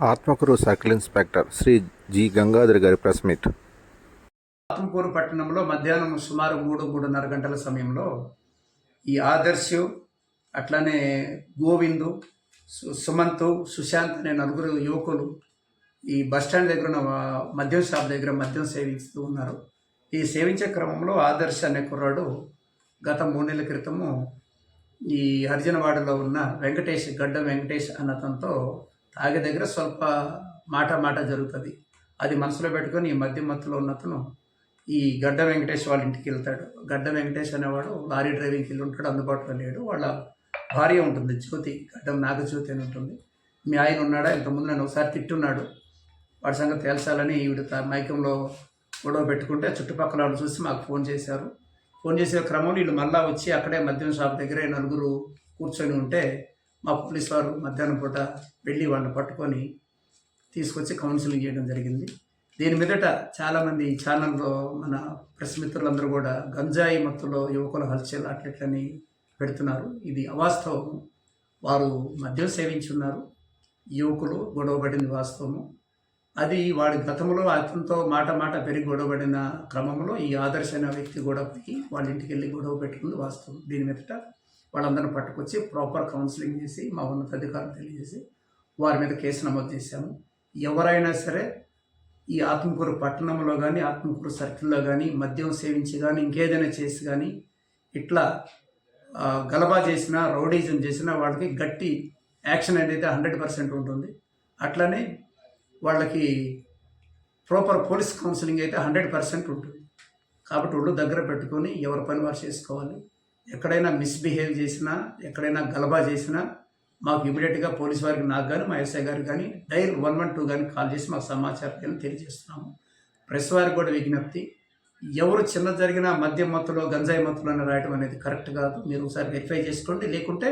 Atmakur circle inspector Shri G Gangadhar గారి press meet. Atmakur పట్టణంలో మధ్యాహ్నం సుమారు 3-3:30 గంటల సమయంలో ఈ ఆదర్శ్, అట్లానే గోవిందు, సుమంత్, సుశాంత్ అనే నలుగురు యువకులు ఈ బస్టాండ్ దగ్గర ఉన్న మద్యం షాప్ దగ్గర మద్యం సేవిస్తూ ఉన్నారు. ఈ సేవించే క్రమంలో ఆదర్శ్ అనే కుర్రాడు గత 3 నెలల క్రితము ఈ హరిజనవాడలో ఉన్న గడ్డ వెంకటేష్ అన్న అతనితో తాగే దగ్గర స్వల్ప మాట జరుగుతుంది. అది మనసులో పెట్టుకొని ఈ మద్యం మత్తులో ఉన్నతను ఈ గడ్డ వెంకటేష్ వాళ్ళ ఇంటికి వెళ్తాడు. గడ్డ వెంకటేష్ అనేవాడు లారీ డ్రైవింగ్కి వెళ్ళి ఉంటాడు, అందుబాటులో లేడు. వాళ్ళ భార్య ఉంటుంది జ్యోతి, గడ్డం నాగజ్యోతి అని ఉంటుంది. మీ ఆయన ఉన్నాడా, ఇంతకుముందు నన్ను ఒకసారి తిట్టున్నాడు, వాడి సంగతి తేల్చాలని ఈవిడ మైకంలో గొడవ పెట్టుకుంటే చుట్టుపక్కల వాళ్ళు చూసి మాకు ఫోన్ చేశారు. ఫోన్ చేసే క్రమంలో వీళ్ళు మళ్ళా వచ్చి అక్కడే మద్యం షాప్ దగ్గరే నలుగురు కూర్చొని ఉంటే మా పోలీసు వారు మధ్యాహ్నం పూట వెళ్ళి వాళ్ళని పట్టుకొని తీసుకొచ్చి కౌన్సిలింగ్ చేయడం జరిగింది. దీని మీదట చాలామంది ఈ ఛానల్లో మన ప్రెస్ మిత్రులందరూ కూడా గంజాయి మత్తులో యువకుల హల్చల్ అట్లెట్లని పెడుతున్నారు. ఇది అవాస్తవం. వారు మద్యం సేవించున్నారు, యువకులు గొడవపడింది వాస్తవము. అది వాడి గతంలో అతనితో మాట పెరిగి గొడవపడిన క్రమంలో ఈ ఆదర్శ అనే వ్యక్తి గొడవకి వాళ్ళ ఇంటికి వెళ్ళి గొడవ పెట్టుకుంది వాస్తవం. దీని మీదట వాళ్ళందరిని పట్టుకొచ్చి ప్రాపర్ కౌన్సిలింగ్ చేసి మా ఉన్నతాధికారులు తెలియజేసి వారి మీద కేసు నమోదు చేశాము. ఎవరైనా సరే ఈ ఆత్మకూరు పట్టణంలో కానీ ఆత్మకూరు సర్కిల్లో కానీ మద్యం సేవించి కానీ ఇంకేదైనా చేసి కానీ ఇట్లా గలబా చేసినా రౌడీజం చేసినా వాళ్ళకి గట్టి యాక్షన్ అనేది 100% ఉంటుంది. అట్లనే వాళ్ళకి ప్రాపర్ పోలీస్ కౌన్సిలింగ్ అయితే 100% ఉంటుంది. కాబట్టి ఒళ్ళు దగ్గర పెట్టుకొని ఎవరి పని వారు చేసుకోవాలి. ఎక్కడైనా మిస్బిహేవ్ చేసినా, ఎక్కడైనా గలబా చేసినా మాకు ఇమీడియట్గా పోలీసు వారికి, నాకు కానీ మా ఎస్ఐ గారికి కానీ డైల్ 112 కానీ కాల్ చేసి మాకు సమాచారం తెలియజేస్తున్నాము. ప్రెస్ వారికి కూడా విజ్ఞప్తి, ఎవరు చిన్న జరిగినా మద్యం మత్తులో గంజాయి మత్తులో రాయడం అనేది కరెక్ట్ కాదు. మీరు ఒకసారి వెరిఫై చేసుకోండి, లేకుంటే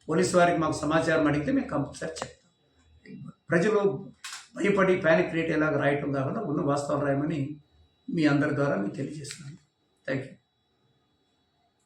పోలీసు వారికి మాకు సమాచారం అడిగితే మేము కంపల్సరీ చెప్తాం. ప్రజలు భయపడి ప్యానిక్ క్రియేట్ అయ్యేలాగా రాయటం కాకుండా ఉన్న వాస్తవాలు రాయమని మీ అందరి ద్వారా మీకు తెలియజేస్తున్నాను. Thank you.